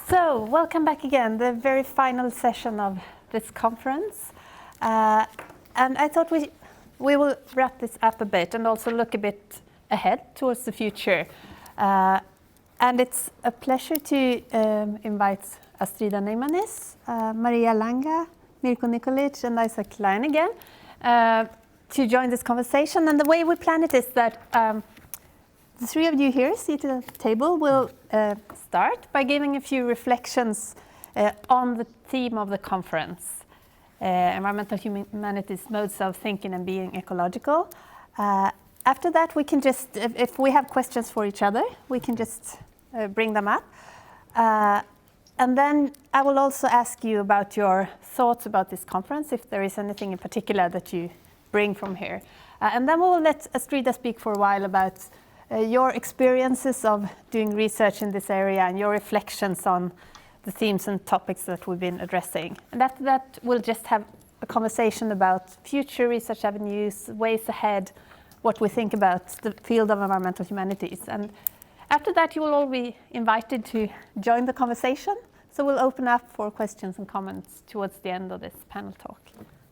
So, welcome back again, the very final session of this conference. And I thought we will wrap this up a bit and also look a bit ahead towards the future. And it's a pleasure to invite Astrida Neymanis, Maria Langa, Mirko Nikolic, and Isaac Klein again to join this conversation. And the way we plan it is that the three of you here seated at the table will start by giving a few reflections on the theme of the conference, environmental humanities, modes of thinking and being ecological. After that, we can just, if we have questions for each other, we can just bring them up. And then I will also ask you about your thoughts about this conference, if there is anything in particular that you bring from here. And then we will let Astrida speak for a while about your experiences of doing research in this area and your reflections on the themes and topics that we've been addressing. And after that, we'll just have a conversation about future research avenues, ways ahead, what we think about the field of environmental humanities. And after that, you will all be invited to join the conversation. So we'll open up for questions and comments towards the end of this panel talk.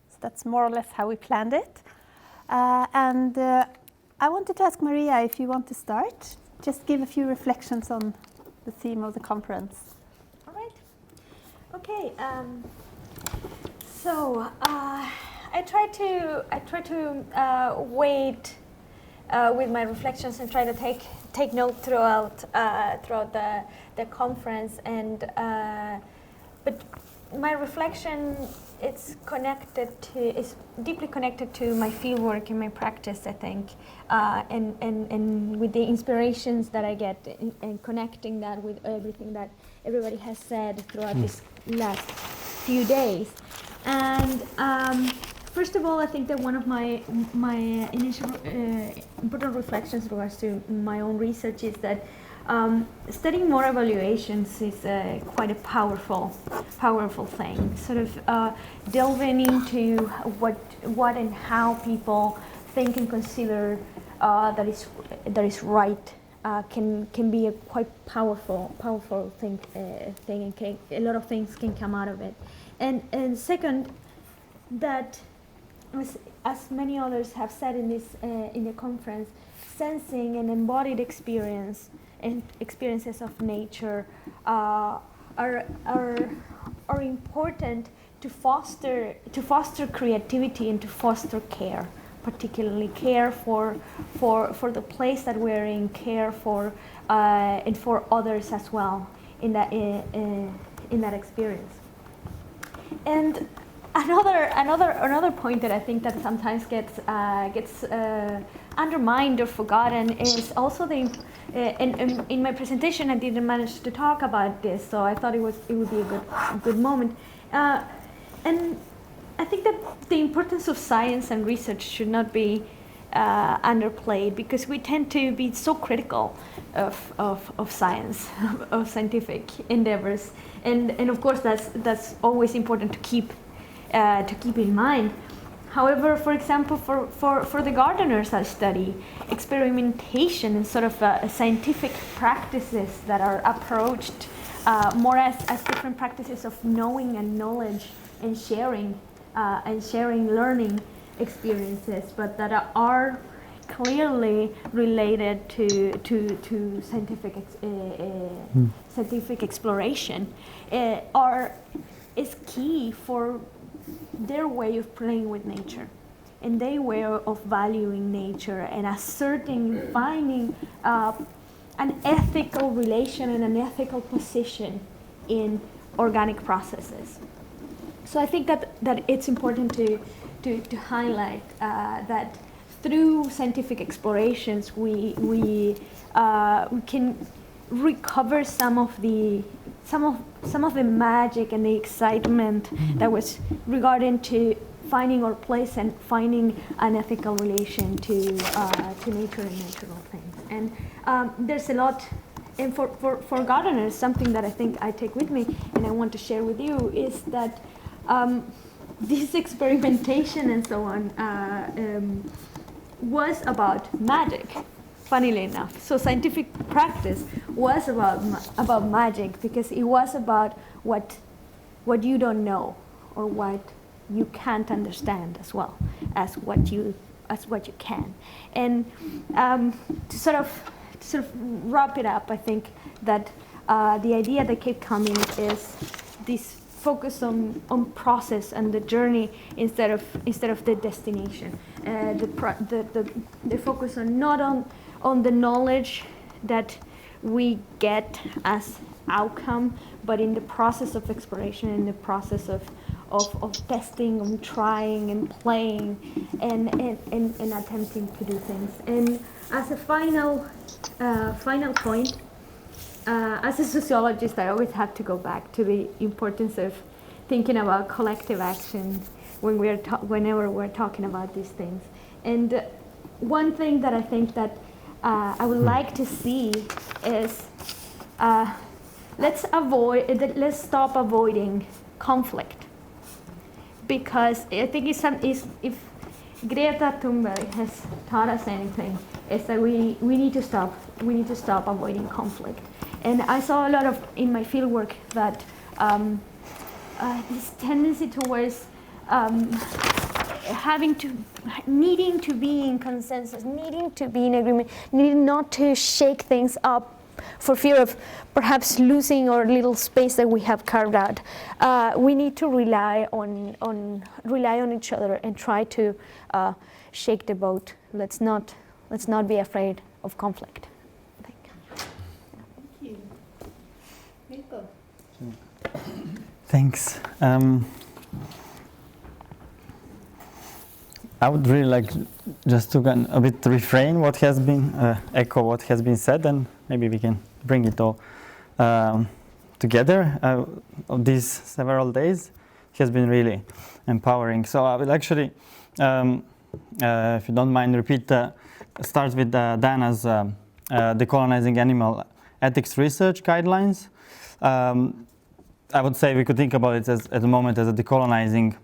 So that's more or less how we planned it. I wanted to ask Maria if you want to start. Just give a few reflections on the theme of the conference. All right. Okay. I try to wait with my reflections and try to take note throughout the conference. But my reflection is deeply connected to my fieldwork and my practice, I think, and with the inspirations that I get and connecting that with everything that everybody has said throughout this last few days. And first of all, I think that one of my initial important reflections regards to my own research is that studying more evaluations is quite a powerful thing. Sort of delving into what and how people think and consider that is right can be a quite powerful thing, and a lot of things can come out of it. And second, that as many others have said in this in the conference, sensing and embodied experience and experiences of nature are important to foster creativity and to foster care, particularly care for the place that we're in, care for and for others as well in that experience. And another point that I think that sometimes gets undermined or forgotten is also in my presentation I didn't manage to talk about this, so I thought it would be a good moment. And I think that the importance of science and research should not be underplayed, because we tend to be so critical of science, of scientific endeavors, and of course that's always important to keep in mind. However, for example, for the gardeners I study, experimentation and sort of scientific practices that are approached more as different practices of knowing and knowledge and sharing learning experiences, but that are clearly related to scientific exploration, is key for their way of playing with nature and their way of valuing nature and finding an ethical relation and an ethical position in organic processes. So I think that it's important to highlight that through scientific explorations we can recover some of the magic and the excitement that was regarding to finding our place and finding an ethical relation to nature and natural things. And there's a lot, and for gardeners, something that I think I take with me and I want to share with you is that this experimentation and so on was about magic. funnily enough. So scientific practice was about magic, because it was about what you don't know, or what you can't understand, as well as what you can. And to sort of wrap it up, I think that the idea that kept coming is this focus on process and the journey instead of the destination. The focus on not on the knowledge that we get as outcome, but in the process of exploration, in the process of testing and trying and playing and attempting to do things. And as a final point, as a sociologist, I always have to go back to the importance of thinking about collective action whenever we're talking about these things. And one thing that I think that I would like to see is let's stop avoiding conflict, because I think if Greta Thunberg has taught us anything, is that we need to stop avoiding conflict. And I saw a lot of in my fieldwork that this tendency towards needing to be in consensus, needing to be in agreement, needing not to shake things up for fear of perhaps losing our little space that we have carved out. We need to rely on each other and try to shake the boat. Let's not be afraid of conflict. Thank you. Nico. Thanks. I would really like just to a bit refrain what has been, echo what has been said, and maybe we can bring it all together. These several days has been really empowering. So I will actually, if you don't mind, start with Dana's Decolonizing Animal Ethics Research Guidelines. I would say we could think about it at the moment as a decolonizing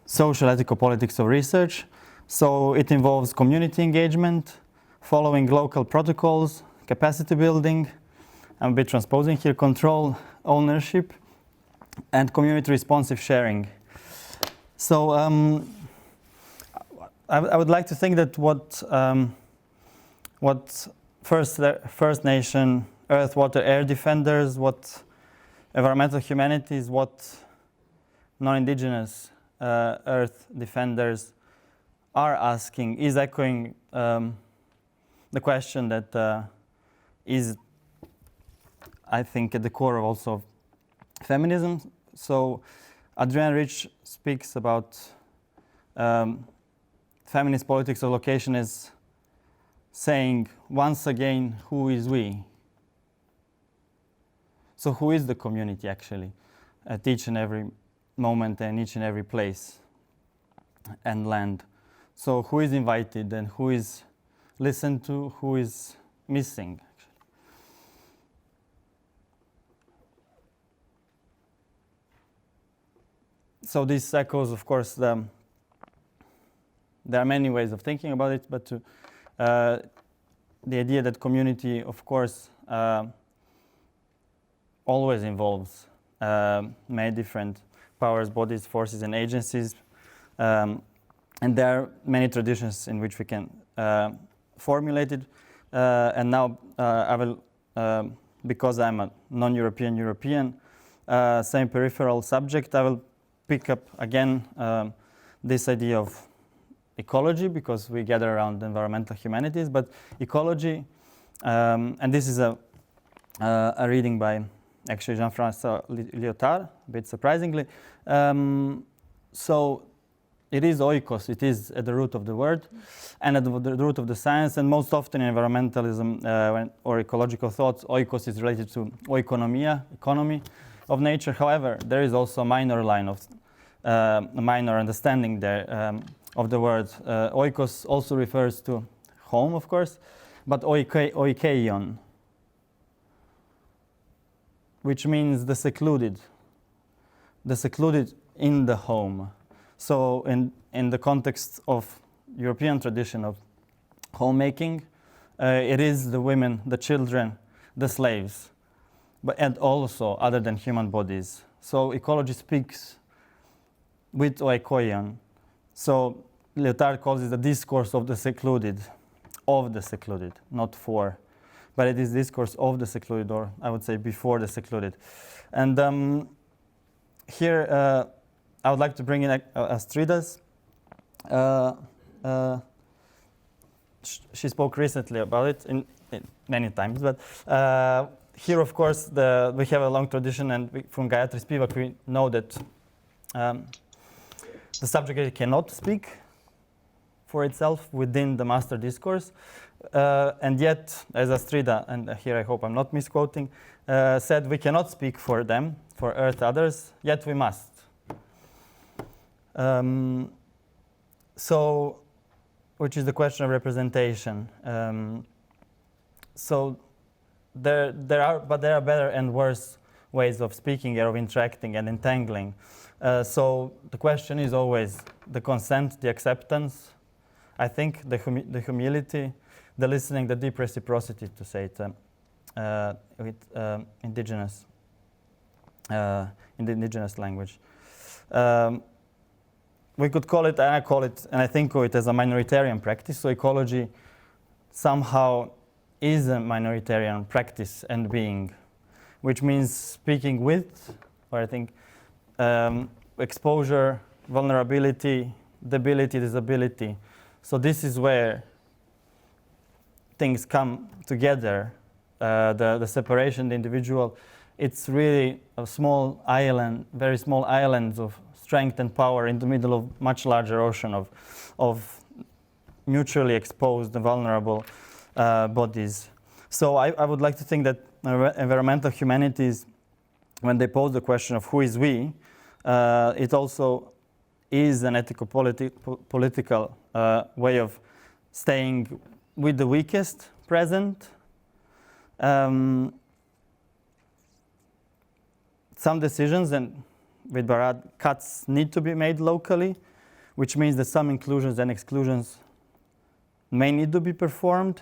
social ethical politics of research. So it involves community engagement, following local protocols, capacity building, I'm a bit transposing here, control, ownership, and community responsive sharing. So I would like to think that what First Nation, Earth, Water, Air defenders, what environmental humanities, what non-indigenous Earth defenders are asking is echoing the question that is, I think, at the core of also feminism. So Adrienne Rich speaks about feminist politics of location as saying, once again, who is we? So who is the community actually at each and every moment and each and every place and land? So who is invited and who is listened to, who is missing? So this echoes, of course, there are many ways of thinking about it, but the idea that community, of course, always involves many different powers, bodies, forces, and agencies. And there are many traditions in which we can formulate it. And now I will, because I'm a non-European European, same peripheral subject, I will pick up again this idea of ecology, because we gather around environmental humanities, but ecology, and this is a reading by actually Jean-François Lyotard, a bit surprisingly. So it is oikos, it is at the root of the word and at the root of the science, and most often in environmentalism or ecological thoughts, oikos is related to oikonomia, economy of nature. However, there is also a minor line of a minor understanding there of the word. Oikos also refers to home, of course, but oikeion, which means the secluded in the home. So in the context of European tradition of homemaking, it is the women, the children, the slaves, and also other than human bodies. So ecology speaks with oikoion. So Lyotard calls it the discourse of the secluded, not for, but it is discourse of the secluded, or I would say before the secluded. And here I would like to bring in Astrida's. She spoke recently about it in many times, but here, of course, we have a long tradition, and from Gayatri Spivak we know that the subject cannot speak for itself within the master discourse, and yet, as Astrida, and here I hope I'm not misquoting, said we cannot speak for them, for earth others, yet we must. So, which is the question of representation. So there are better and worse ways of speaking, of interacting and entangling. So the question is always the consent, the acceptance, I think the humility, the listening, the deep reciprocity, to say it with indigenous, in the indigenous language. We could call it, and I call it, and I think of it as a minoritarian practice. So ecology somehow is a minoritarian practice and being, which means speaking with, or I think exposure, vulnerability, debility, disability. So this is where things come together. The separation, the individual, it's really a small island, very small islands of strength and power in the middle of much larger ocean of mutually exposed and vulnerable bodies. So I would like to think that environmental humanities, when they pose the question of who is we, it also is an ethico-political way of staying with the weakest present. Some decisions, and with Barad, cuts need to be made locally, which means that some inclusions and exclusions may need to be performed,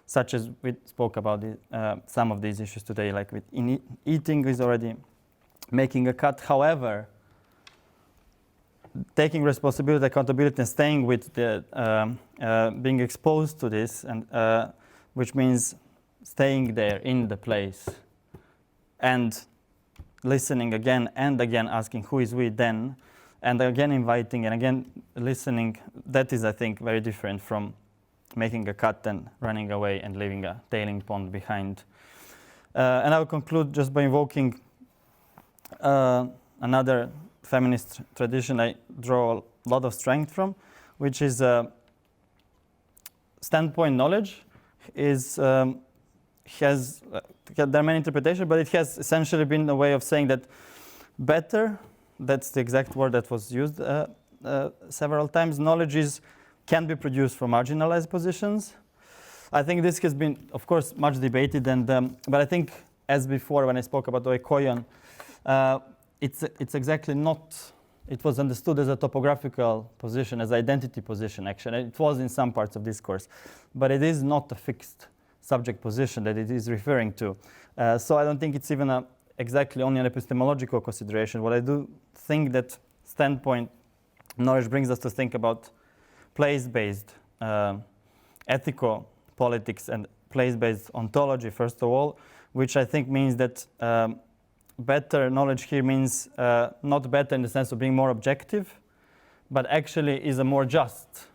such as we spoke about some of these issues today, like with eating is already making a cut. However, taking responsibility, accountability, and staying with the being exposed to this, and which means staying there in the place and listening again and again, asking who is we then, and again inviting and again listening. That is, I think, very different from making a cut and running away and leaving a tailing pond behind. And I will conclude just by invoking another feminist tradition I draw a lot of strength from, which is standpoint knowledge. There are many interpretations, but it has essentially been a way of saying that better, that's the exact word that was used several times, knowledge can be produced from marginalized positions. I think this has been, of course, much debated, and but I think, as before when I spoke about oikoion, it's exactly not, it was understood as a topographical position, as identity position, actually. It was in some parts of discourse, but it is not a fixed subject position that it is referring to. So I don't think it's even exactly only an epistemological consideration. What I do think that standpoint knowledge brings us to think about place-based ethical politics and place-based ontology, first of all, which I think means that better knowledge here means not better in the sense of being more objective, but actually is a more just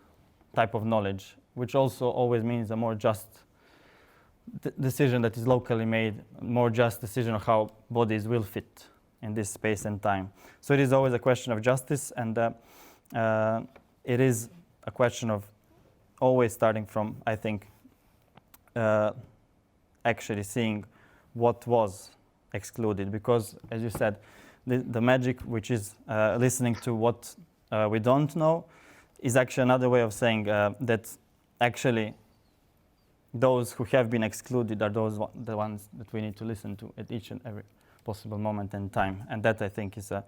type of knowledge, which also always means a more just decision that is locally made, more just decision of how bodies will fit in this space and time. So it is always a question of justice, and it is a question of always starting from, I think, actually seeing what was excluded, because, as you said, the magic, which is listening to what we don't know, is actually another way of saying that actually those who have been excluded are the ones that we need to listen to at each and every possible moment in time. And that, I think, is a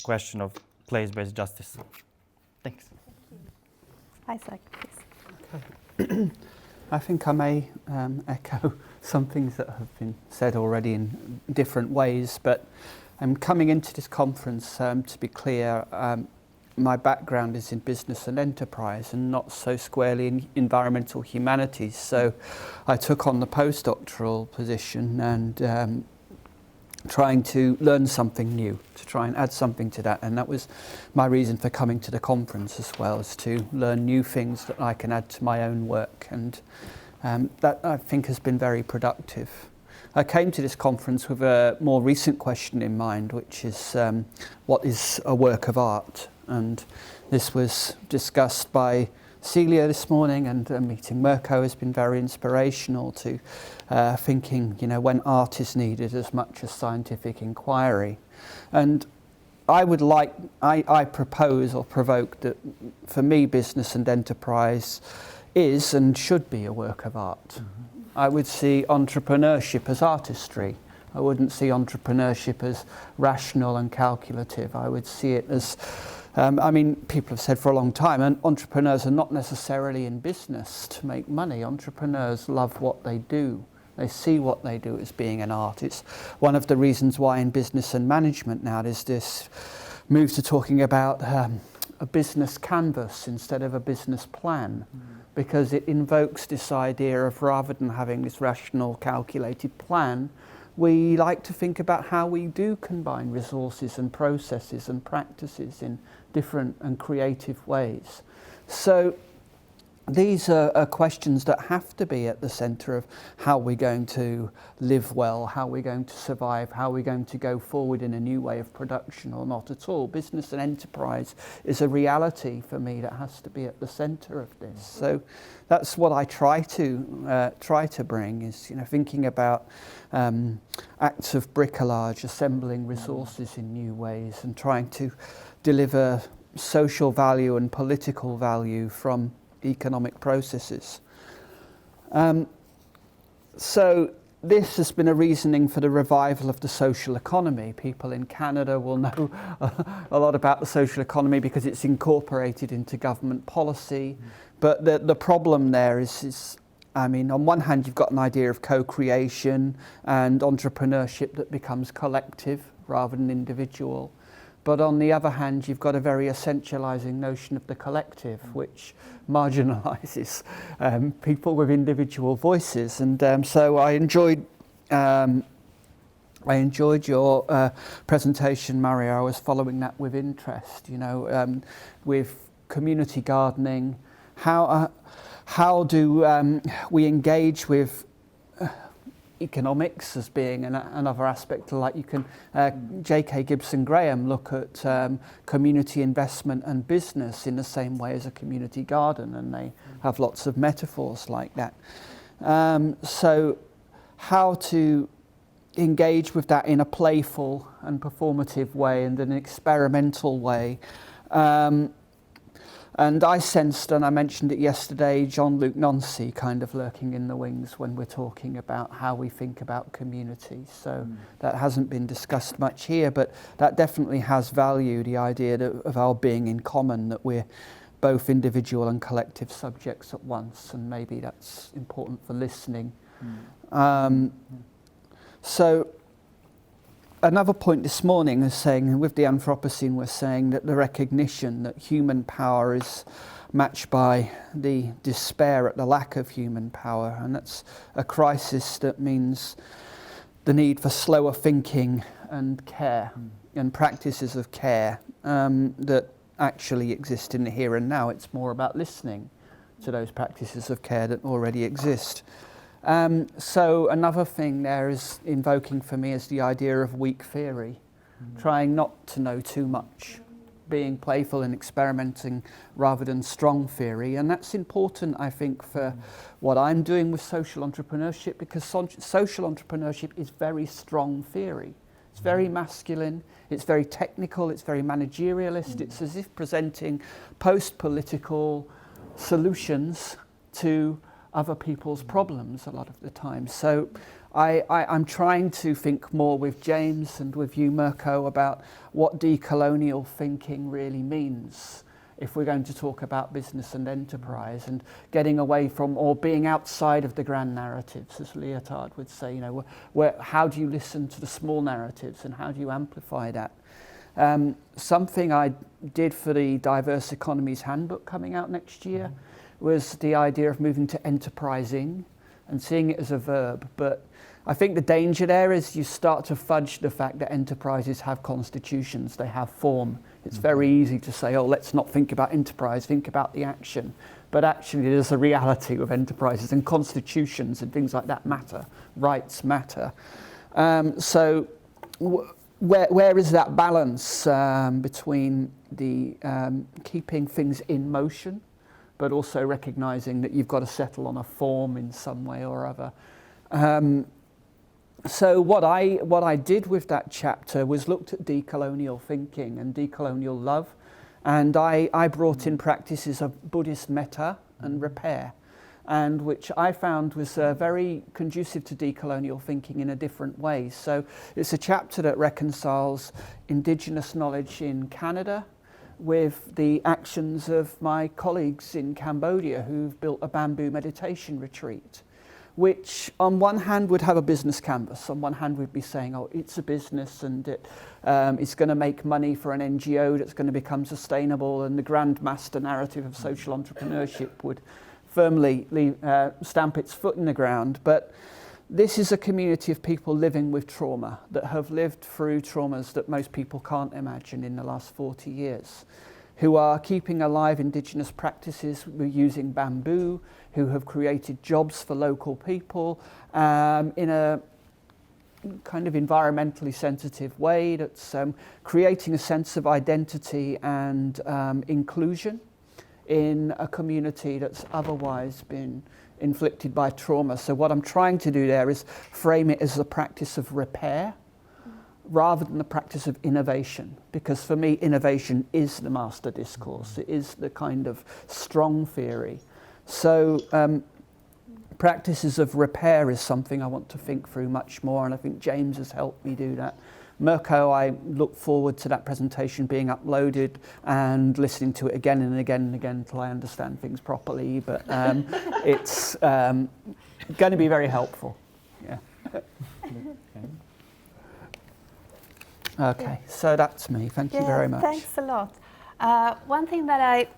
question of place-based justice. Thanks. Isaac, please. I think I may echo some things that have been said already in different ways, but I'm coming into this conference, to be clear, my background is in business and enterprise and not so squarely in environmental humanities. So I took on the postdoctoral position and trying to learn something new, to try and add something to that. And that was my reason for coming to the conference as well, is to learn new things that I can add to my own work. And that I think has been very productive. I came to this conference with a more recent question in mind, which is what is a work of art? And this was discussed by Celia this morning, and meeting Mirko has been very inspirational to thinking, when art is needed as much as scientific inquiry. And I propose or provoke that for me, business and enterprise is and should be a work of art. Mm-hmm. I would see entrepreneurship as artistry. I wouldn't see entrepreneurship as rational and calculative. I would see it as people have said for a long time, and entrepreneurs are not necessarily in business to make money. Entrepreneurs love what they do. They see what they do as being an art. It's one of the reasons why in business and management now there's this move to talking about a business canvas instead of a business plan, because it invokes this idea of, rather than having this rational, calculated plan, we like to think about how we do combine resources and processes and practices in different and creative ways. So these are questions that have to be at the centre of how we're going to live well, how we're going to survive, how we're going to go forward in a new way of production or not at all. Business and enterprise is a reality for me that has to be at the centre of this. So that's what I try to bring, is thinking about acts of bricolage, assembling resources in new ways, and trying to deliver social value and political value from economic processes. So this has been a reasoning for the revival of the social economy. People in Canada will know a lot about the social economy because it's incorporated into government policy. But the problem there is on one hand, you've got an idea of co-creation and entrepreneurship that becomes collective rather than individual. But on the other hand, you've got a very essentializing notion of the collective, which marginalizes people with individual voices. And so I enjoyed your presentation, Mario. I was following that with interest. With community gardening, how do we engage with economics as being another aspect? Like you can, J.K. Gibson Graham look at community investment and business in the same way as a community garden, and they have lots of metaphors like that. So how to engage with that in a playful and performative way and an experimental way. And I sensed, and I mentioned it yesterday, Jean-Luc Nancy kind of lurking in the wings when we're talking about how we think about community. So that hasn't been discussed much here, but that definitely has value, the idea of our being in common, that we're both individual and collective subjects at once, and maybe that's important for listening. So another point this morning is saying, with the Anthropocene, we're saying that the recognition that human power is matched by the despair at the lack of human power, and that's a crisis that means the need for slower thinking and care and practices of care that actually exist in the here and now. It's more about listening to those practices of care that already exist. So another thing there is invoking for me is the idea of weak theory, trying not to know too much, being playful and experimenting rather than strong theory. And that's important, I think, for what I'm doing with social entrepreneurship, because social entrepreneurship is very strong theory. It's very masculine, it's very technical, it's very managerialist. It's as if presenting post-political solutions to other people's problems a lot of the time. So I'm trying to think more with James and with you, Mirko, about what decolonial thinking really means. if we're going to talk about business and enterprise, and getting away from or being outside of the grand narratives, as Lyotard would say. How do you listen to the small narratives and how do you amplify that? Something I did for the Diverse Economies Handbook coming out next year was the idea of moving to enterprising and seeing it as a verb. But I think the danger there is you start to fudge the fact that enterprises have constitutions, they have form. It's very easy to say, oh, let's not think about enterprise, think about the action. But actually there's a reality with enterprises, and constitutions and things like that matter, rights matter. Where is that balance between the keeping things in motion, but also recognising that you've got to settle on a form in some way or other? So what I did with that chapter was looked at decolonial thinking and decolonial love, and I brought in practices of Buddhist metta and repair, and which I found was very conducive to decolonial thinking in a different way. So it's a chapter that reconciles Indigenous knowledge in Canada with the actions of my colleagues in Cambodia who've built a bamboo meditation retreat, which on one hand would have a business canvas. On one hand we'd be saying, oh, it's a business and it's going to make money for an NGO that's going to become sustainable, and the grand master narrative of social entrepreneurship would firmly stamp its foot in the ground. But this is a community of people living with trauma, that have lived through traumas that most people can't imagine in the last 40 years, who are keeping alive Indigenous practices using bamboo, who have created jobs for local people in a kind of environmentally sensitive way that's creating a sense of identity and inclusion in a community that's otherwise been inflicted by trauma. So what I'm trying to do there is frame it as a practice of repair rather than the practice of innovation, because for me innovation is the master discourse. It is the kind of strong theory. So practices of repair is something I want to think through much more, and I think James has helped me do that. Mirko, I look forward to that presentation being uploaded and listening to it again and again and again until I understand things properly, but it's going to be very helpful. Yeah. Okay, so that's me. Thank you very much. Thanks a lot. One thing that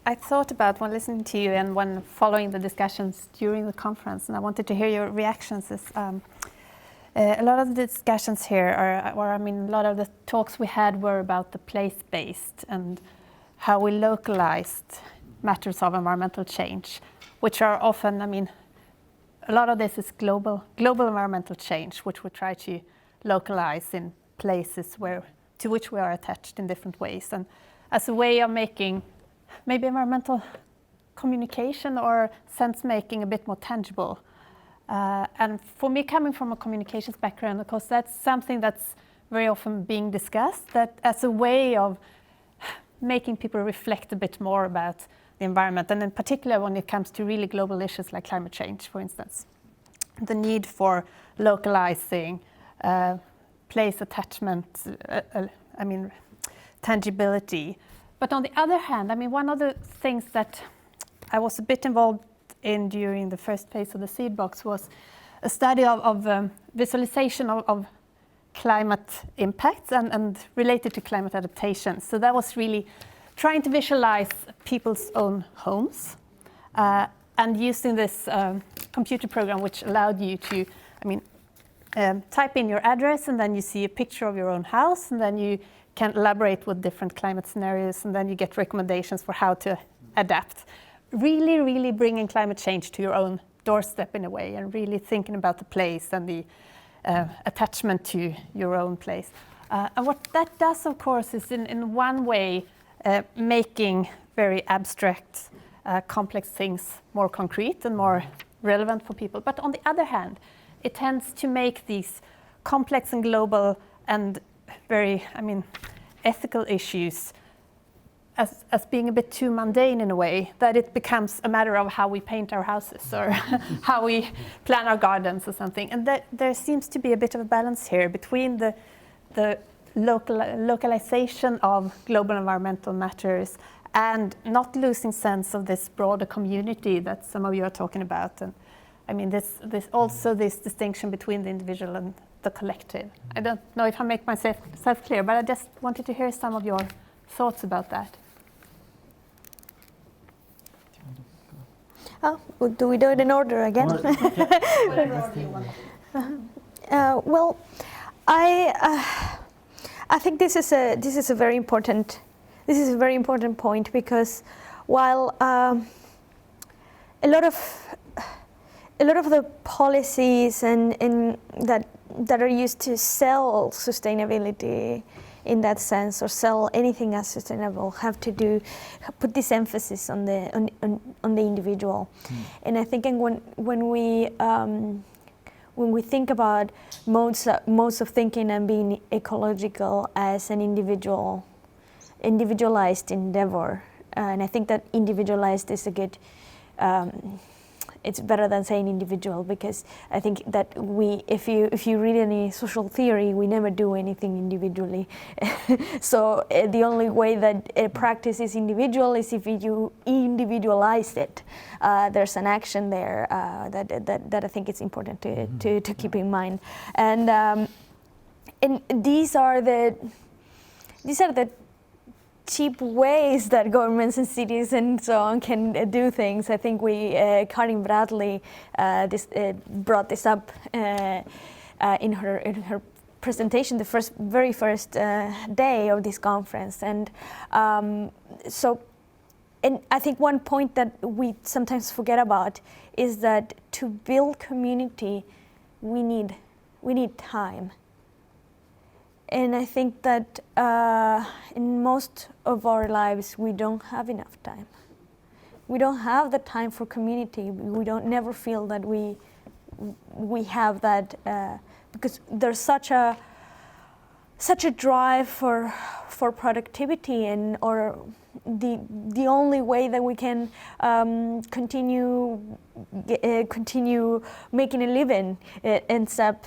I thought about when listening to you and when following the discussions during the conference, and I wanted to hear your reactions, is a lot of the discussions here a lot of the talks we had were about the place-based and how we localized matters of environmental change, which are often, a lot of this is global environmental change, which we try to localize in places to which we are attached in different ways, and as a way of making maybe environmental communication or sense making a bit more tangible. And for me, coming from a communications background, of course, that's something that's very often being discussed, that as a way of making people reflect a bit more about the environment, and in particular when it comes to really global issues like climate change, for instance. The need for localizing place attachment, tangibility. But on the other hand, one of the things that I was a bit involved in during the first phase of the seed box was a study of visualization of climate impacts and related to climate adaptation. So that was really trying to visualize people's own homes and using this computer program which allowed you to type in your address, and then you see a picture of your own house, and then you can elaborate with different climate scenarios, and then you get recommendations for how to adapt. Really, really bringing climate change to your own doorstep in a way, and really thinking about the place and the attachment to your own place. And what that does, of course, is in one way making very abstract, complex things more concrete and more relevant for people. But on the other hand, it tends to make these complex and global and very, ethical issues as being a bit too mundane in a way, that it becomes a matter of how we paint our houses or how we plan our gardens or something. And that there seems to be a bit of a balance here between the localization of global environmental matters and not losing sense of this broader community that some of you are talking about. And I mean, this distinction between the individual and the collective. I don't know if I make myself clear, but I just wanted to hear some of your thoughts about that. Oh, well, do we do it in order again? Whatever order you want. Well, I think this is a very important point, because while a lot of the policies and that are used to sell sustainability in that sense, or sell anything as sustainable, have to put this emphasis on the individual. And I think when we think about modes of thinking and being ecological as an individualized endeavor, and I think that individualized is a good. It's better than saying individual, because I think that if you read any social theory, we never do anything individually. So the only way that a practice is individual is if you individualize it. There's an action there that I think it's important to keep in mind. And these are the cheap ways that governments and cities and so on can do things. I think Karin Bradley brought this up in her presentation, the very first day of this conference. And and I think one point that we sometimes forget about is that to build community, we need time. And I think that in most of our lives, we don't have enough time. We don't have the time for community. We don't never feel that we have that, because there's such a drive for productivity, or the only way that we can continue making a living, it ends up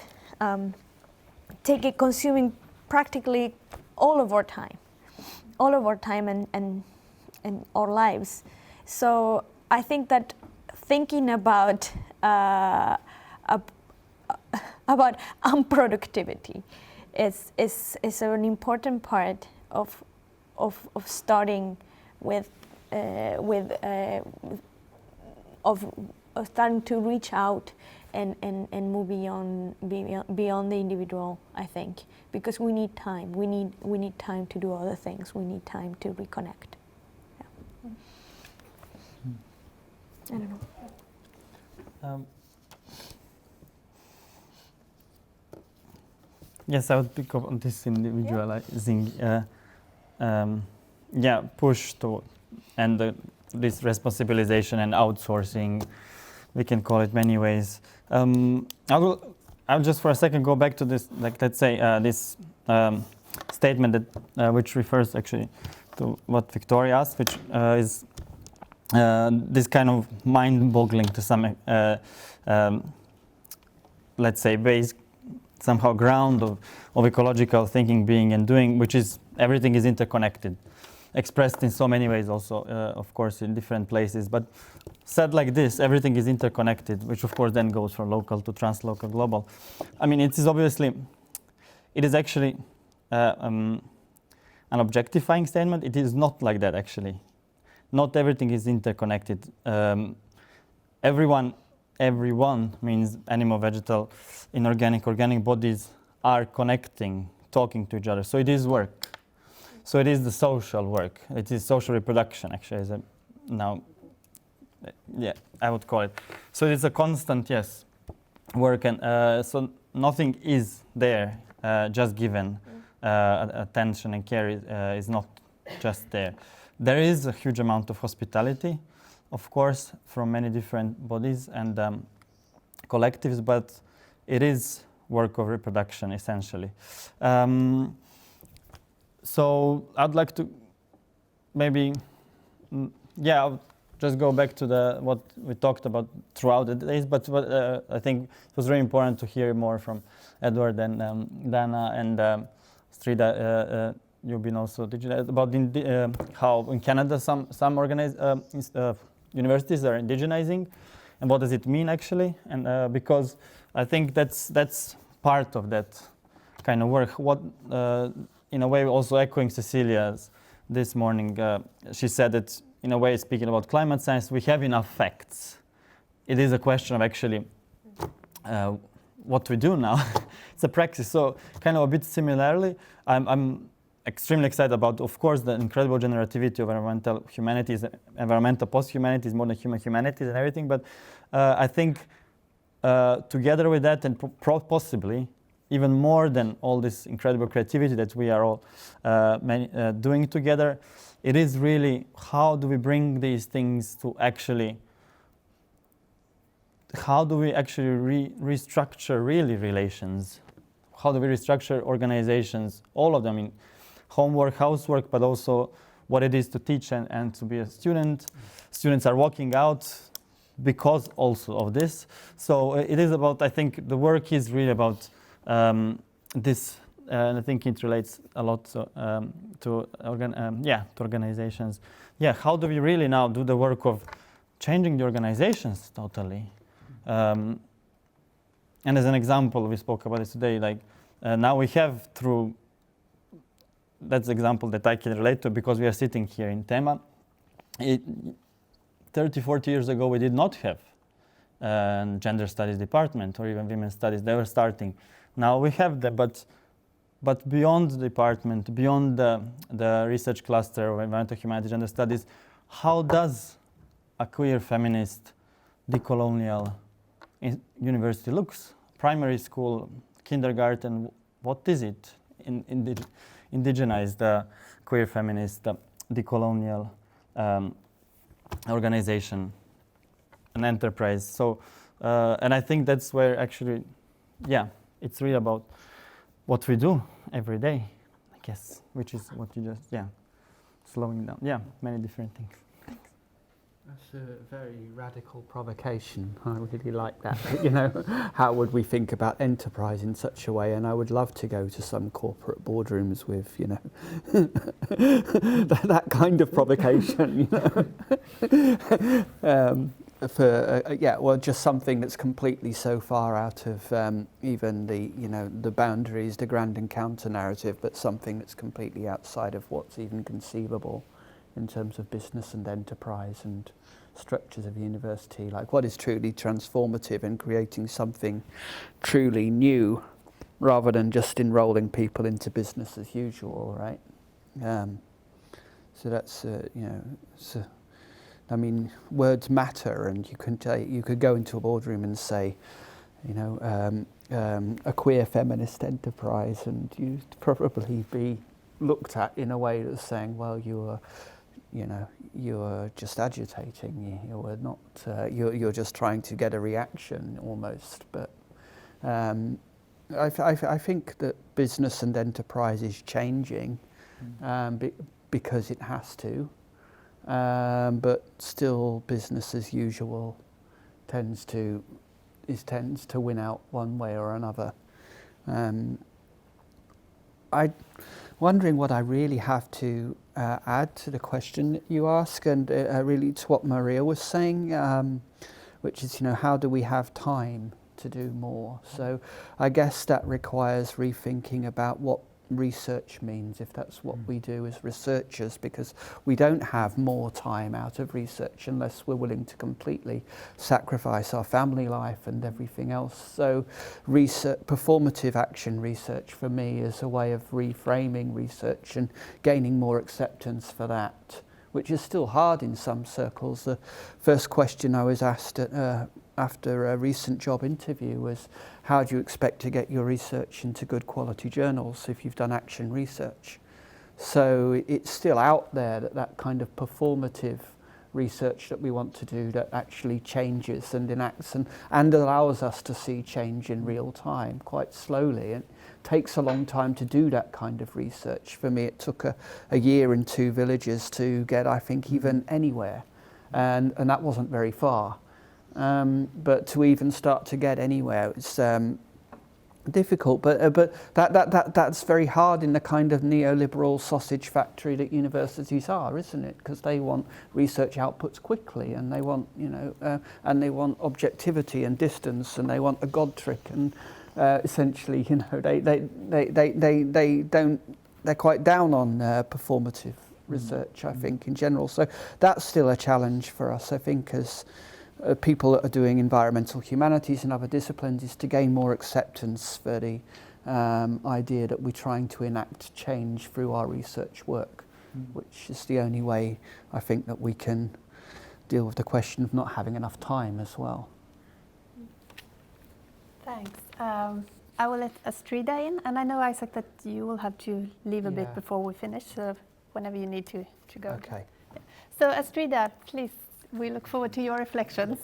consuming practically all of our time and our lives. So I think that thinking about unproductivity is an important part of starting with starting to reach out and move beyond the individual, I think, because we need time. We need time to do other things. We need time to reconnect. Yeah. I don't know. Yes, I would pick up on this individualizing, push to, and this responsibilization and outsourcing. We can call it many ways. I'll just for a second go back to this, like, let's say this statement that which refers actually to what Victoria asked, which is this kind of mind-boggling to some, let's say, base, somehow ground of ecological thinking, being and doing, which is everything is interconnected, expressed in so many ways also, of course, in different places. But said like this, everything is interconnected, which of course then goes from local to translocal, global. I mean, it is obviously, it is actually an objectifying statement. It is not like that, actually. Not everything is interconnected. Everyone means animal, vegetal, inorganic, organic bodies are connecting, talking to each other. So it is work. So it is the social work. It is social reproduction, actually, I would call it. So it's a constant, yes, work, and so nothing is there just given. Attention and care is not just there. There is a huge amount of hospitality, of course, from many different bodies and collectives, but it is work of reproduction, essentially. So I'd like to maybe, I'll just go back to what we talked about throughout the days, but I think it was very important to hear more from Edward and Dana and Strida you've been also digitized, about how in Canada some universities are indigenizing, and what does it mean actually? And because I think that's part of that kind of work. What in a way also echoing Cecilia's this morning, she said that in a way speaking about climate science, we have enough facts. It is a question of actually what we do now. It's a praxis. So kind of a bit similarly, I'm extremely excited about, of course, the incredible generativity of environmental humanities, environmental post-humanities, modern human humanities and everything. But I think together with that, and possibly even more than all this incredible creativity that we are all doing together, it is really how do we bring these things to actually, how do we actually restructure really relations? How do we restructure organizations, all of them, in homework, housework, but also what it is to teach and to be a student. Students are walking out because also of this. So it is about, I think the work is really about this, and I think it relates a lot to organizations. Yeah, how do we really now do the work of changing the organizations totally? And as an example, we spoke about it today, like now we have through, that's the example that I can relate to because we are sitting here in Tema. 30, 40 years ago, we did not have a gender studies department or even women's studies. They were starting. Now we have that, but beyond the department, beyond the research cluster of environmental humanities, gender studies, how does a queer feminist decolonial university looks? Primary school, kindergarten, what is it? Indigenized queer feminist decolonial organization, an enterprise. So, and I think that's where actually, yeah, it's really about what we do every day, I guess, which is what you just, slowing down. Yeah, many different things. That's a very radical provocation. I really like that. You know, how would we think about enterprise in such a way? And I would love to go to some corporate boardrooms with, you know, that kind of provocation. You know, well, just something that's completely so far out of even the, you know, the boundaries, the grand encounter narrative, but something that's completely outside of what's even conceivable in terms of business and enterprise and structures of university, like what is truly transformative and creating something truly new rather than just enrolling people into business as usual, right? So that's, you know, I mean, words matter, and you could go into a boardroom and say, you know, a queer feminist enterprise, and you'd probably be looked at in a way that's saying, well, you're just agitating. You're not. You're just trying to get a reaction almost. But I think that business and enterprise is changing because it has to. But still, business as usual tends to win out one way or another. I'm wondering what I really have to add to the question that you ask, and really to what Maria was saying, which is, you know, how do we have time to do more? So I guess that requires rethinking about what research means, if that's what we do as researchers, because we don't have more time out of research unless we're willing to completely sacrifice our family life and everything else. So research, performative action research for me is a way of reframing research and gaining more acceptance for that, which is still hard in some circles. The first question I was asked after a recent job interview was, how do you expect to get your research into good quality journals if you've done action research? So it's still out there that kind of performative research that we want to do that actually changes and enacts and allows us to see change in real time quite slowly. It takes a long time to do that kind of research. For me, it took a year in 2 villages to get, I think, even anywhere. And that wasn't very far. But to even start to get anywhere, it's difficult, but that's very hard in the kind of neoliberal sausage factory that universities are, isn't it? Because they want research outputs quickly, and they want and they want objectivity and distance, and they want a God trick, and essentially, they don't. They're quite down on performative research, I think, in general. So that's still a challenge for us, I think, as people that are doing environmental humanities and other disciplines, is to gain more acceptance for the idea that we're trying to enact change through our research work, which is the only way, I think, that we can deal with the question of not having enough time as well. Thanks. I will let Astrida in, and I know, Isaac, that you will have to leave a bit before we finish, so whenever you need to go. Okay. Yeah. So Astrida, please, we look forward to your reflections.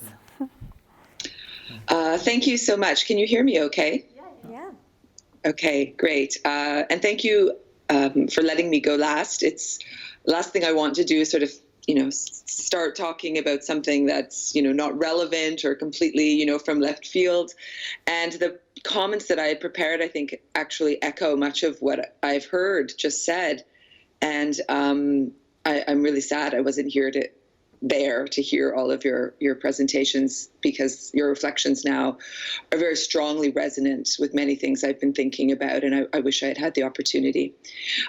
Thank you so much. Can you hear me okay? Yeah. Okay, great. And thank you for letting me go last. It's last thing I want to do is sort of, start talking about something that's, not relevant or completely, from left field. And the comments that I had prepared, I think, actually echo much of what I've heard just said. And I'm really sad I wasn't there to hear all of your presentations, because your reflections now are very strongly resonant with many things I've been thinking about, and I wish I had the opportunity.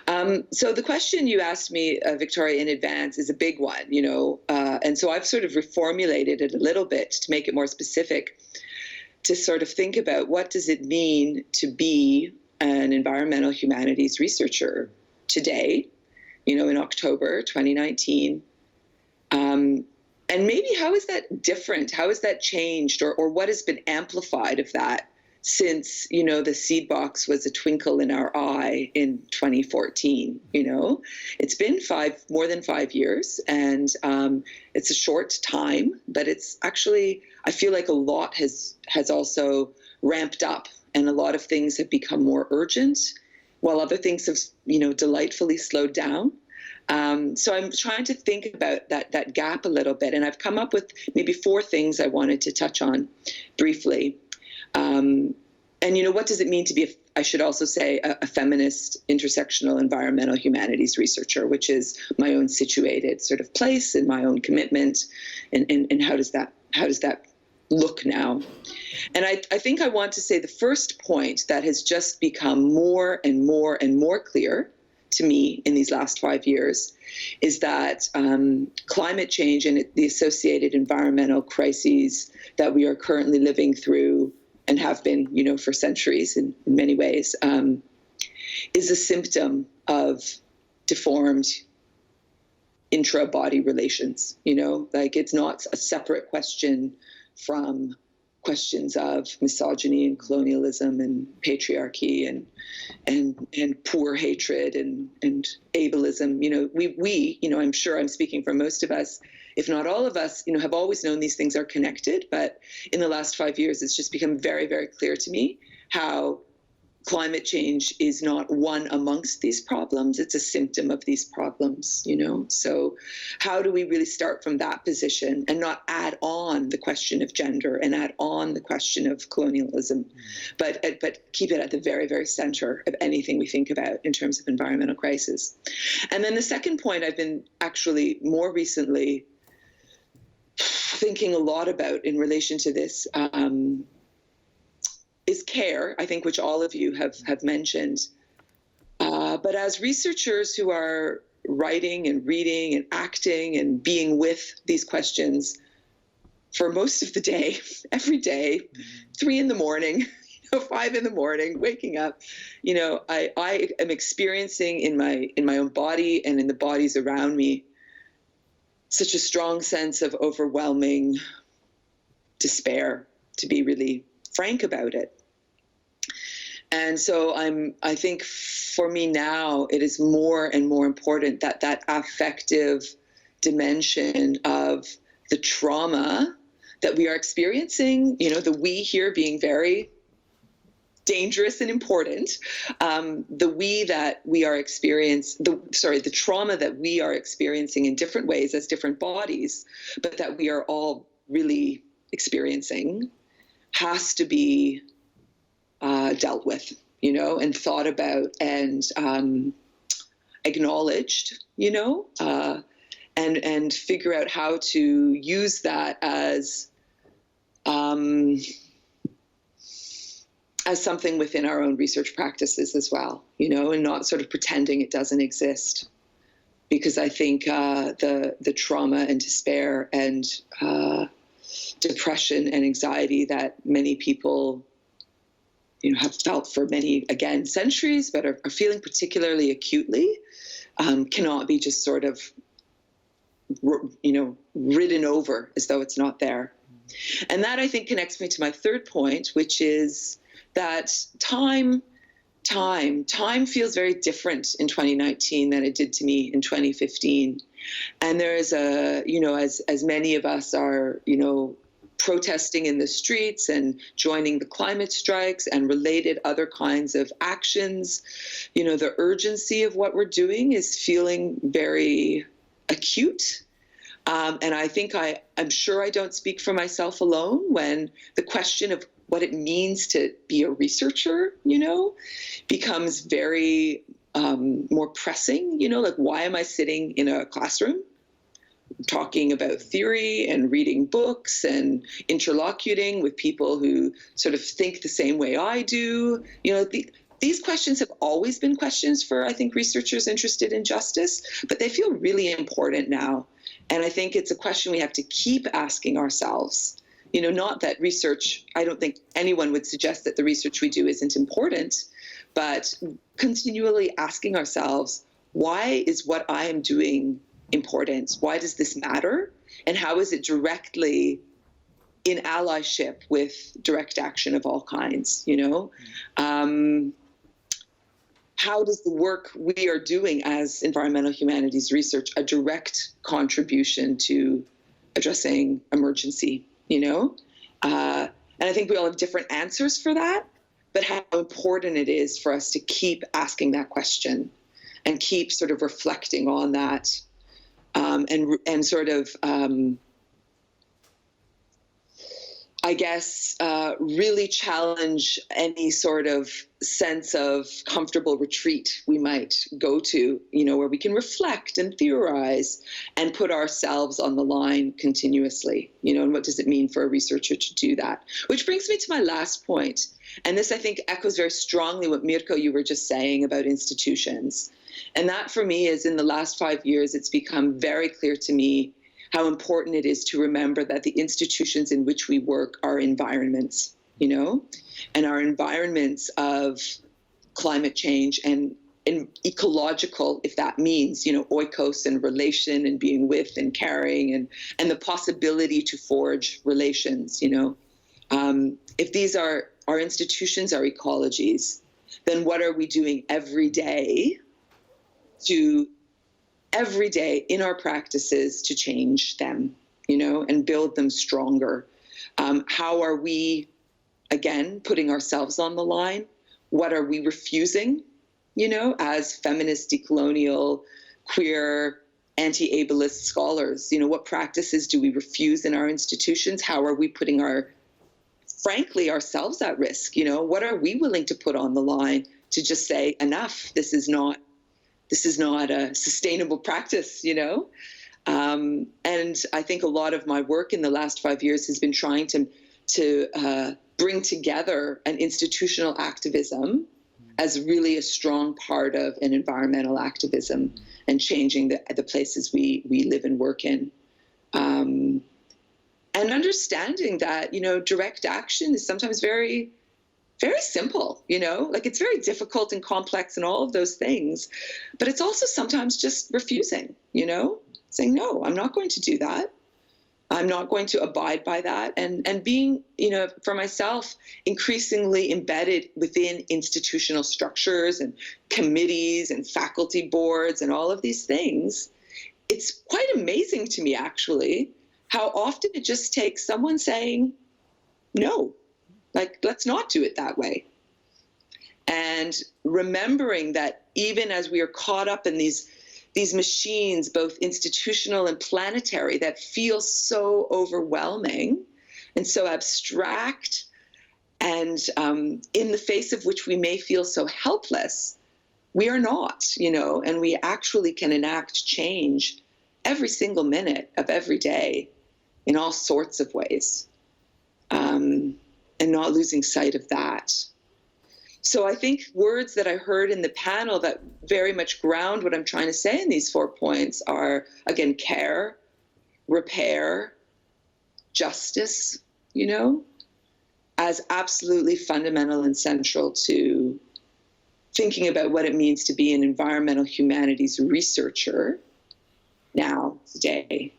So the question you asked me, Victoria, in advance is a big one, and so I've sort of reformulated it a little bit to make it more specific, to sort of think about what does it mean to be an environmental humanities researcher today, in October 2019. And maybe how is that different? How has that changed, or what has been amplified of that since, the seed box was a twinkle in our eye in 2014, It's been more than 5 years, and it's a short time, but it's actually, I feel like a lot has also ramped up, and a lot of things have become more urgent, while other things have, delightfully slowed down. So I'm trying to think about that gap a little bit, and I've come up with maybe 4 things I wanted to touch on briefly. And, what does it mean to be, I should also say, a feminist intersectional environmental humanities researcher, which is my own situated sort of place and my own commitment, and how does that look now? And I think I want to say the first point that has just become more and more and more clear to me in these last 5 years is that climate change and the associated environmental crises that we are currently living through and have been, for centuries in many ways, is a symptom of deformed intra-body relations, like it's not a separate question from questions of misogyny and colonialism and patriarchy and poor hatred and ableism. We I'm sure I'm speaking for most of us, if not all of us, have always known these things are connected. But in the last 5 years, it's just become very, very clear to me how climate change is not one amongst these problems. It's a symptom of these problems, So how do we really start from that position and not add on the question of gender and add on the question of colonialism, but keep it at the very, very center of anything we think about in terms of environmental crisis? And then the second point I've been actually more recently thinking a lot about in relation to this is care, I think, which all of you have mentioned. But as researchers who are writing and reading and acting and being with these questions for most of the day, every day, 3 in the morning, 5 in the morning, waking up, I am experiencing in my own body and in the bodies around me such a strong sense of overwhelming despair, to be really frank about it. And so I think for me now, it is more and more important that affective dimension of the trauma that we are experiencing, the we here being very dangerous and important, the we that we are the trauma that we are experiencing in different ways as different bodies, but that we are all really experiencing, has to be dealt with, you know, and thought about and acknowledged, you know, and figure out how to use that as something within our own research practices as well, you know, and not sort of pretending it doesn't exist. Because I think the trauma and despair and depression and anxiety that many people, you know, have felt for many, again, centuries, but are feeling particularly acutely, cannot be just sort of, you know, ridden over as though it's not there. And that, I think, connects me to my third point, which is that time feels very different in 2019 than it did to me in 2015. And there is a, you know, as many of us are, you know, protesting in the streets and joining the climate strikes and related other kinds of actions, you know, the urgency of what we're doing is feeling very acute. And I think I'm sure I don't speak for myself alone when the question of what it means to be a researcher, you know, becomes very more pressing, you know, like, why am I sitting in a classroom talking about theory and reading books and interlocuting with people who sort of think the same way I do? You know, these questions have always been questions for, I think, researchers interested in justice, but they feel really important now. And I think it's a question we have to keep asking ourselves. You know, not that research, I don't think anyone would suggest that the research we do isn't important, but continually asking ourselves, why is what I am doing important? Why does this matter? And how is it directly in allyship with direct action of all kinds, you know? How does the work we are doing as environmental humanities research a direct contribution to addressing emergency, you know? And I think we all have different answers for that, but how important it is for us to keep asking that question and keep sort of reflecting on that, and sort of, I guess, really challenge any sort of sense of comfortable retreat we might go to, you know, where we can reflect and theorize and put ourselves on the line continuously, you know, and what does it mean for a researcher to do that? Which brings me to my last point. And this, I think, echoes very strongly what, Mirko, you were just saying about institutions. And that, for me, is in the last 5 years, it's become very clear to me how important it is to remember that the institutions in which we work are environments, you know, and are environments of climate change and ecological, if that means, you know, oikos and relation and being with and caring and the possibility to forge relations, you know. If these are our institutions, our ecologies, then what are we doing every day in our practices to change them, you know, and build them stronger? How are we, again, putting ourselves on the line? What are we refusing, you know, as feminist, decolonial, queer, anti-ableist scholars? You know, what practices do we refuse in our institutions? How are we putting frankly, ourselves at risk? You know, what are we willing to put on the line to just say, enough, this is not a sustainable practice, you know? And I think a lot of my work in the last 5 years has been trying to bring together an institutional activism as really a strong part of an environmental activism and changing the places we live and work in. And understanding that, you know, direct action is sometimes very, very simple, you know, like it's very difficult and complex and all of those things, but it's also sometimes just refusing, you know, saying, no, I'm not going to do that. I'm not going to abide by that. And being, you know, for myself, increasingly embedded within institutional structures and committees and faculty boards and all of these things, it's quite amazing to me, actually, how often it just takes someone saying, no, like, let's not do it that way. And remembering that even as we are caught up in these machines, both institutional and planetary, that feel so overwhelming and so abstract, And in the face of which we may feel so helpless, we are not, and we actually can enact change every single minute of every day in all sorts of ways, and not losing sight of that. So I think words that I heard in the panel that very much ground what I'm trying to say in these 4 points are, again, care, repair, justice, as absolutely fundamental and central to thinking about what it means to be an environmental humanities researcher now, today.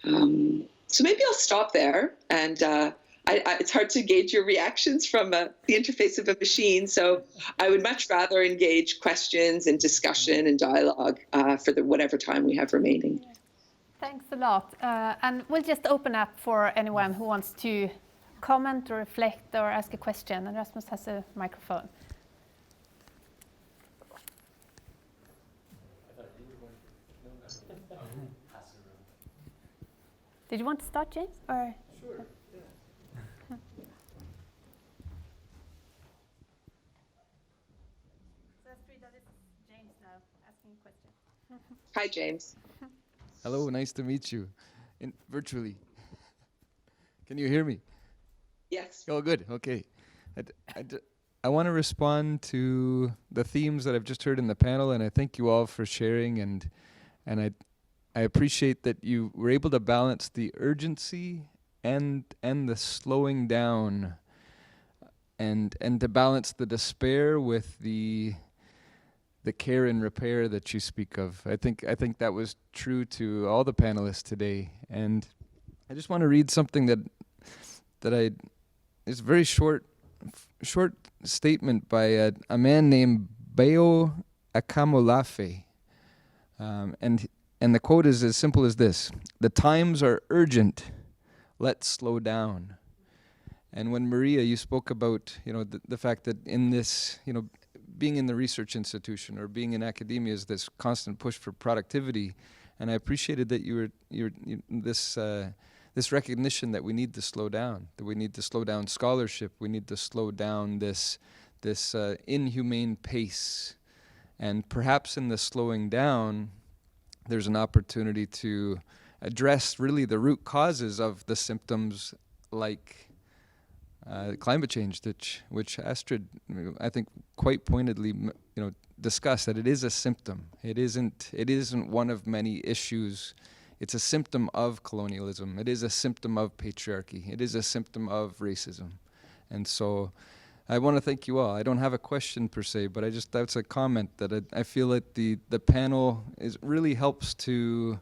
So maybe I'll stop there, and it's hard to gauge your reactions from the interface of a machine, so I would much rather engage questions and discussion and dialogue for whatever time we have remaining. Thanks a lot. And we'll just open up for anyone who wants to comment or reflect or ask a question. And Rasmus has a microphone. Did you want to start, James? Or? Sure. So Frida, this is James now asking a question. Hi, James. Hello, nice to meet you, virtually. Can you hear me? Yes. Oh, good. Okay. I want to respond to the themes that I've just heard in the panel, and I thank you all for sharing. And I appreciate that you were able to balance the urgency and the slowing down, and to balance the despair with the care and repair that you speak of. I think that was true to all the panelists today. And I just want to read something that it's a very short statement by a man named Bayo Akamolafe. And the quote is as simple as this: "The times are urgent, let's slow down." And when Maria, you spoke about, the fact that in this, being in the research institution or being in academia is this constant push for productivity, and I appreciated that you this recognition that we need to slow down, that we need to slow down scholarship, we need to slow down this inhumane pace, and perhaps in the slowing down, there's an opportunity to address really the root causes of the symptoms like climate change, which Astrid, I think, quite pointedly, discussed, that it is a symptom. It isn't one of many issues. It's a symptom of colonialism. It is a symptom of patriarchy. It is a symptom of racism. And so I want to thank you all. I don't have a question per se, but that's a comment that I feel that the panel really helps to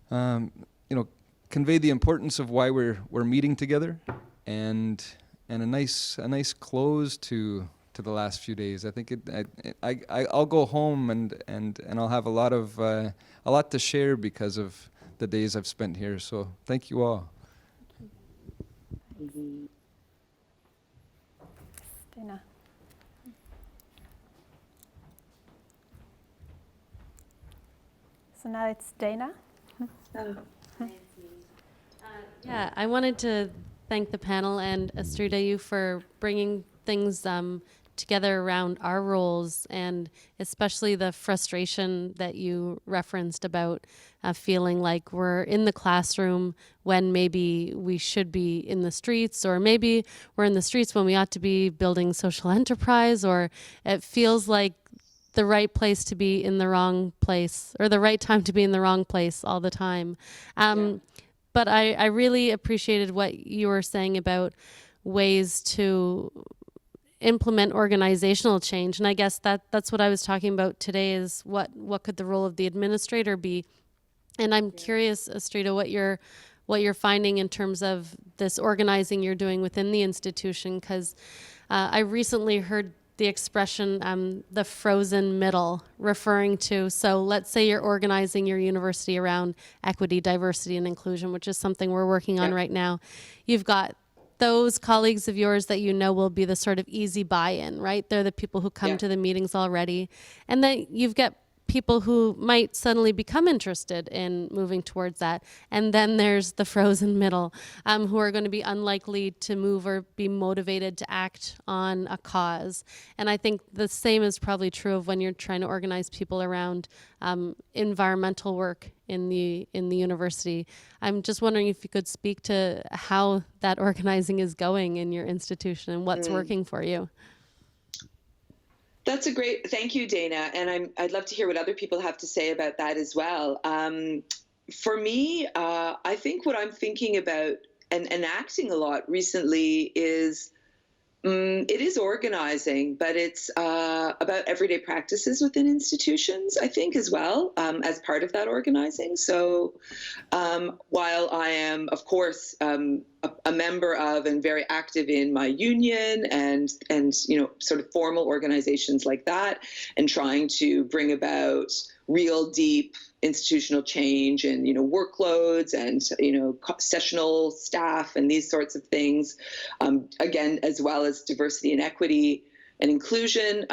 convey the importance of why we're meeting together, and a nice close to the last few days. I think I'll go home and I'll have a lot to share because of the days I've spent here. So thank you all. Dana. So now it's Dana. Yeah, I wanted to thank the panel and Astrida, you for bringing things together around our roles, and especially the frustration that you referenced about feeling like we're in the classroom when maybe we should be in the streets, or maybe we're in the streets when we ought to be building social enterprise, or it feels like the right place to be in the wrong place, or the right time to be in the wrong place all the time. But I really appreciated what you were saying about ways to implement organizational change. And I guess that's what I was talking about today, is what could the role of the administrator be? And I'm curious, Astrida, what you're finding in terms of this organizing you're doing within the institution, because I recently heard the expression, the frozen middle, referring to, so let's say you're organizing your university around equity, diversity, and inclusion, which is something we're working on right now. You've got those colleagues of yours that will be the sort of easy buy-in, right? They're the people who come to the meetings already. And then you've got people who might suddenly become interested in moving towards that. And then there's the frozen middle, who are going to be unlikely to move or be motivated to act on a cause. And I think the same is probably true of when you're trying to organize people around environmental work in the university. I'm just wondering if you could speak to how that organizing is going in your institution and what's working for you. That's a great, thank you, Dana. And I'd love to hear what other people have to say about that as well. For me, I think what I'm thinking about and enacting a lot recently is, it is organizing, but it's about everyday practices within institutions, I think, as well, as part of that organizing. So while I am, of course, a member of and very active in my union and sort of formal organizations like that, and trying to bring about real deep institutional change and workloads and sessional staff and these sorts of things, again, as well as diversity and equity and inclusion.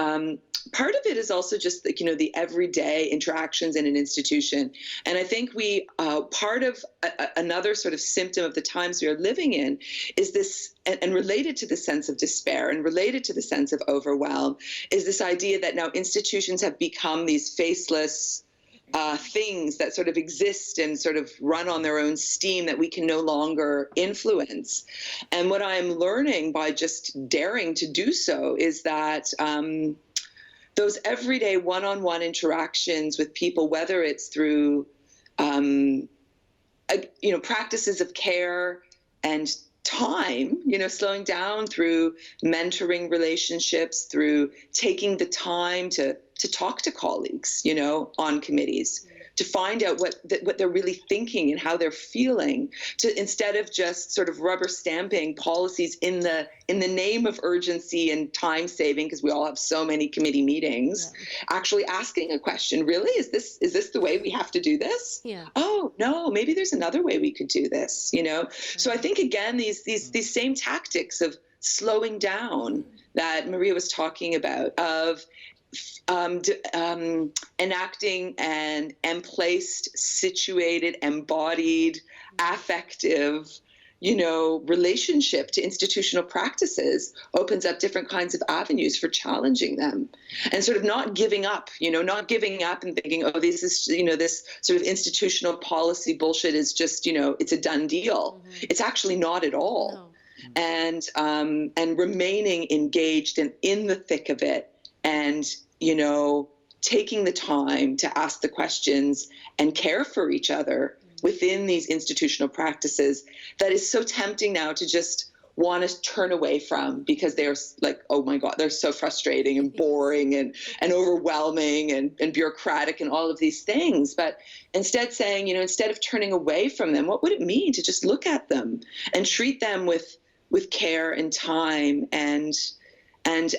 Part of it is also just the everyday interactions in an institution. And I think we part of another sort of symptom of the times we are living in is this, and related to the sense of despair and related to the sense of overwhelm, is this idea that now institutions have become these faceless things that sort of exist and sort of run on their own steam that we can no longer influence. And what I'm learning by just daring to do so is that those everyday one-on-one interactions with people, whether it's through practices of care and time, slowing down, through mentoring relationships, through taking the time to talk to colleagues, on committees, to find out what they're really thinking and how they're feeling, to instead of just sort of rubber stamping policies in the name of urgency and time saving, because we all have so many committee meetings, actually asking a question, really, is this the way we have to do this? Yeah. Oh, no, maybe there's another way we could do this, So I think, again, these same tactics of slowing down that Maria was talking about, of enacting an emplaced, situated, embodied, affective, relationship to institutional practices opens up different kinds of avenues for challenging them, and sort of not giving up and thinking, oh, this is, this sort of institutional policy bullshit is just, it's a done deal. Mm-hmm. It's actually not at all. No. And remaining engaged and in the thick of it, and taking the time to ask the questions and care for each other within these institutional practices that is so tempting now to just want to turn away from, because they're like, oh my God, they're so frustrating and boring and overwhelming and bureaucratic and all of these things. But instead saying, instead of turning away from them, what would it mean to just look at them and treat them with care and time and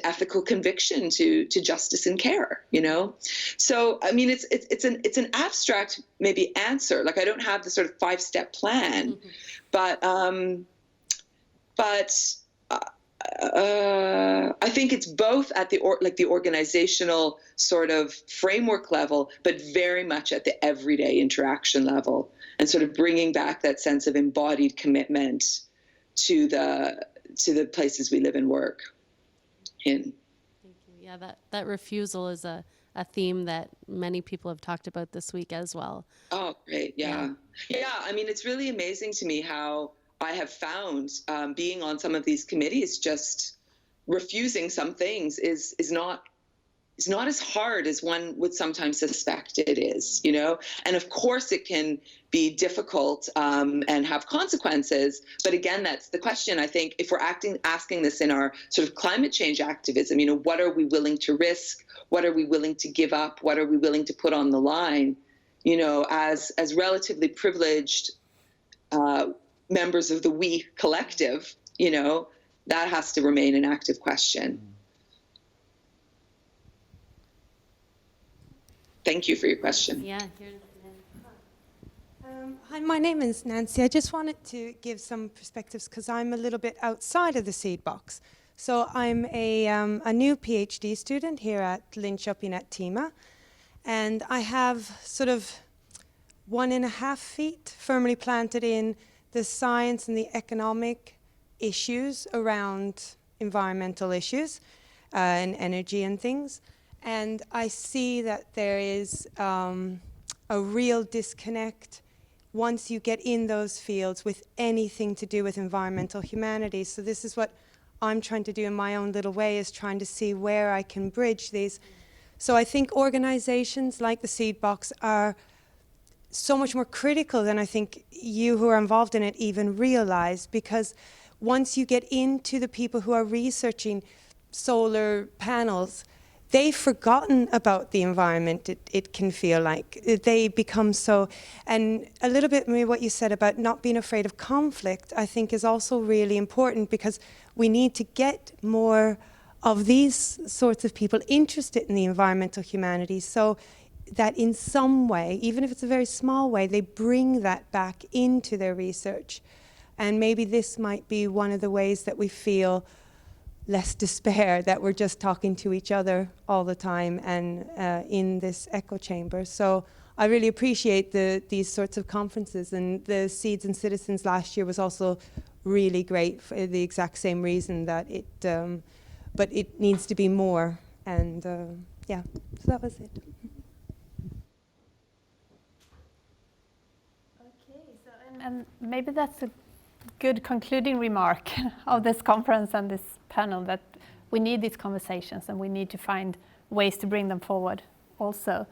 ethical conviction to justice and care, So, I mean, it's an abstract maybe answer. Like, I don't have the sort of 5-step plan, but I think it's both at the organizational sort of framework level, but very much at the everyday interaction level, and sort of bringing back that sense of embodied commitment to the places we live and work in. Thank you. Yeah, that refusal is a theme that many people have talked about this week as well. Oh, great. Yeah. I mean, it's really amazing to me how I have found being on some of these committees, just refusing some things is not as hard as one would sometimes suspect it is, And of course it can be difficult and have consequences. But again, that's the question. I think if we're asking this in our sort of climate change activism, what are we willing to risk? What are we willing to give up? What are we willing to put on the line? As relatively privileged members of the we collective, that has to remain an active question. Thank you for your question. Yeah. Hi, my name is Nancy. I just wanted to give some perspectives because I'm a little bit outside of the seed box. So I'm a new PhD student here at Linköping at TIMA. And I have sort of 1.5 feet firmly planted in the science and the economic issues around environmental issues and energy and things. And I see that there is a real disconnect once you get in those fields with anything to do with environmental humanities. So this is what I'm trying to do in my own little way, is trying to see where I can bridge these. So I think organizations like the Seed Box are so much more critical than I think you who are involved in it even realize, because once you get into the people who are researching solar panels, they've forgotten about the environment, it can feel like. They become so, and a little bit maybe what you said about not being afraid of conflict, I think is also really important, because we need to get more of these sorts of people interested in the environmental humanities, so that in some way, even if it's a very small way, they bring that back into their research. And maybe this might be one of the ways that we feel less despair, that we're just talking to each other all the time and in this echo chamber. So I really appreciate these sorts of conferences, and the Seeds and Citizens last year was also really great for the exact same reason, that it, but it needs to be more. And yeah, so that was it. Okay, so and maybe that's a good concluding remark of this conference and this panel, that we need these conversations and we need to find ways to bring them forward also.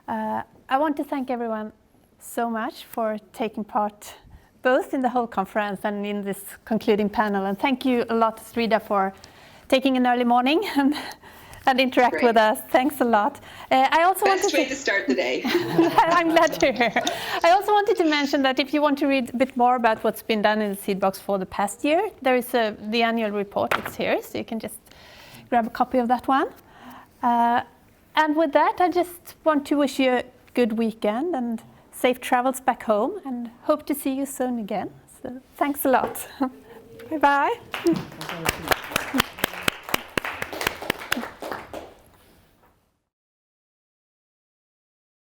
I want to thank everyone so much for taking part both in the whole conference and in this concluding panel. And thank you a lot, Strida, for taking an early morning and interact Great. with us. Thanks a lot. I also Best way to start the day. I'm glad to hear. I also wanted to mention that if you want to read a bit more about what's been done in the Seed Box for the past year, there is the annual report. It's here, so you can just grab a copy of that one. And with that, I just want to wish you a good weekend and safe travels back home, and hope to see you soon again. So thanks a lot. Bye-bye.